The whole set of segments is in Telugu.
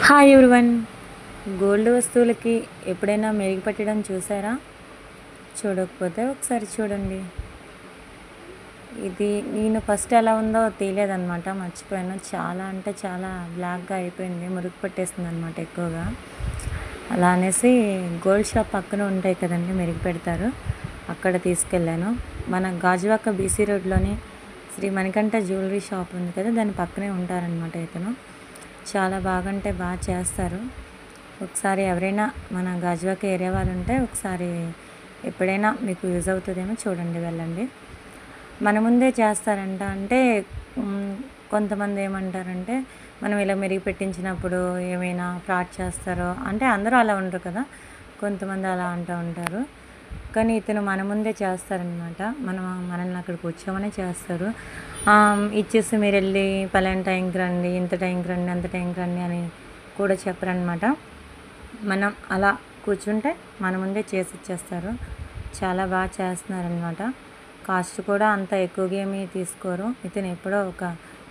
Hi everyone. గోల్డ్ వస్తువులకి ఎప్పుడైనా మెరుగు పెట్టడం చూసారా? చూడకపోతే ఒకసారి చూడండి. ఇది నేను ఫస్ట్ ఎలా ఉందో తెలియదన్నమాట, మర్చిపోయాను. చాలా అంటే చాలా బ్లాక్గా అయిపోయింది, మురుగు పట్టేస్తుంది అనమాట ఎక్కువగా. అలా అనేసి గోల్డ్ షాప్ పక్కన ఉంటాయి కదండి, మెరుగు పెడతారు, అక్కడ తీసుకెళ్ళాను. మన గాజువాక బీసీ రోడ్లోని శ్రీ మణికంఠ జ్యువెలరీ షాప్ ఉంది కదా, దాని పక్కనే ఉంటారనమాట ఇతను. చాలా బాగా అంటే బాగా చేస్తారు. ఒకసారి ఎవరైనా మన గాజువాక ఏరియా వాళ్ళు ఉంటే ఒకసారి ఎప్పుడైనా మీకు యూజ్ అవుతుందేమో చూడండి, వెళ్ళండి. మన ముందే చేస్తారంట. అంటే కొంతమంది ఏమంటారంటే మనం ఇలా మెరుగు పెట్టించినప్పుడు ఏమైనా ఫ్రాడ్ చేస్తారో, అంటే అందరూ అలా ఉండరు కదా, కొంతమంది అలా అంటూ ఉంటారు. కానీ ఇతను మన ముందే చేస్తారనమాట. మనల్ని అక్కడ కూర్చోమనే చేస్తారు. ఇచ్చేసి మీరు వెళ్ళి పలానా టైంకి రండి, ఇంత టైంకి రండి, అంత టైంకి రండి అని కూడా చెప్పరనమాట. మనం అలా కూర్చుంటే మన ముందే చేసి ఇచ్చేస్తారు. చాలా బాగా చేస్తున్నారనమాట. కాస్ట్ కూడా అంత ఎక్కువగా ఏమీ తీసుకోరు. ఇతను ఎప్పుడో ఒక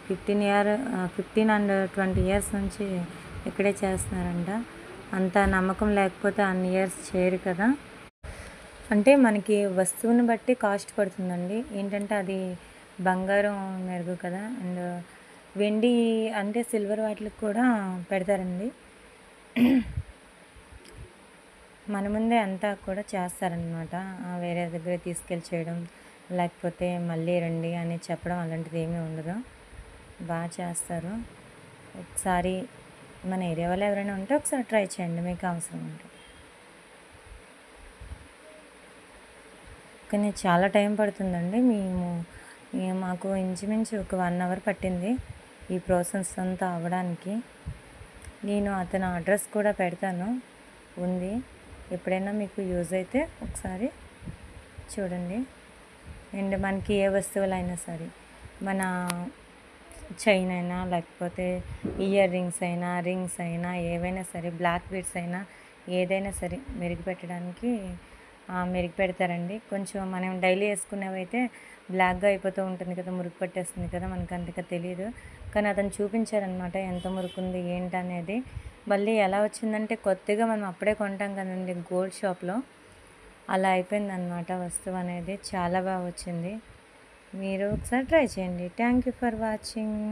15 అండ్ 20 ఇయర్స్ నుంచి ఇక్కడే చేస్తున్నారంట. అంత నమ్మకం లేకపోతే అన్ని ఇయర్స్ చేయరు కదా. అంటే మనకి వస్తువుని బట్టి కాస్ట్ పడుతుందండి. ఏంటంటే అది బంగారం మెరుగు కదా, అండ్ వెండి అంటే సిల్వర్ వాటికి కూడా పెడతారండి. మన ముందే అంతా కూడా చేస్తారనమాట. వేరే దగ్గర తీసుకెళ్ళి చేయడం, లేకపోతే మళ్ళీ రండి అని చెప్పడం అలాంటిది ఏమీ ఉండదు. బాగా చేస్తారు. ఒకసారి మన ఏరియా వాళ్ళు ఎవరైనా ఉంటే ఒకసారి ట్రై చేయండి, మీకు అవసరం ఉంటే. కానీ చాలా టైం పడుతుందండి. మాకు ఇంచుమించు ఒక 1 అవర్ పట్టింది ఈ ప్రాసెస్ అంతా అవ్వడానికి. నేను అతని అడ్రస్ కూడా పెడతాను, ఉంది. ఎప్పుడైనా మీకు యూజ్ అయితే ఒకసారి చూడండి. అండ్ మనకి ఏ వస్తువులైనా సరే, మన చైన్ అయినా, లేకపోతే ఇయర్ రింగ్స్ అయినా ఏవైనా సరే, బ్లాక్ బీడ్స్ అయినా ఏదైనా సరే మెరుగు పెట్టడానికి మెరుగు పెడతారండి. కొంచెం మనం డైలీ వేసుకునేవైతే బ్లాక్గా అయిపోతూ ఉంటుంది కదా, మురుగు పట్టేస్తుంది కదా, మనకు అంతగా తెలియదు. కానీ అతను చూపించారనమాట ఎంత మురుకుంది ఏంటనేది. మళ్ళీ ఎలా వచ్చిందంటే కొత్తగా మనం అప్పుడే కొంటాం కదండి గోల్డ్ షాప్లో, అలా అయిపోయిందనమాట వస్తువు అనేది. చాలా బాగా వచ్చింది. మీరు ఒకసారి ట్రై చేయండి. Thank you for watching.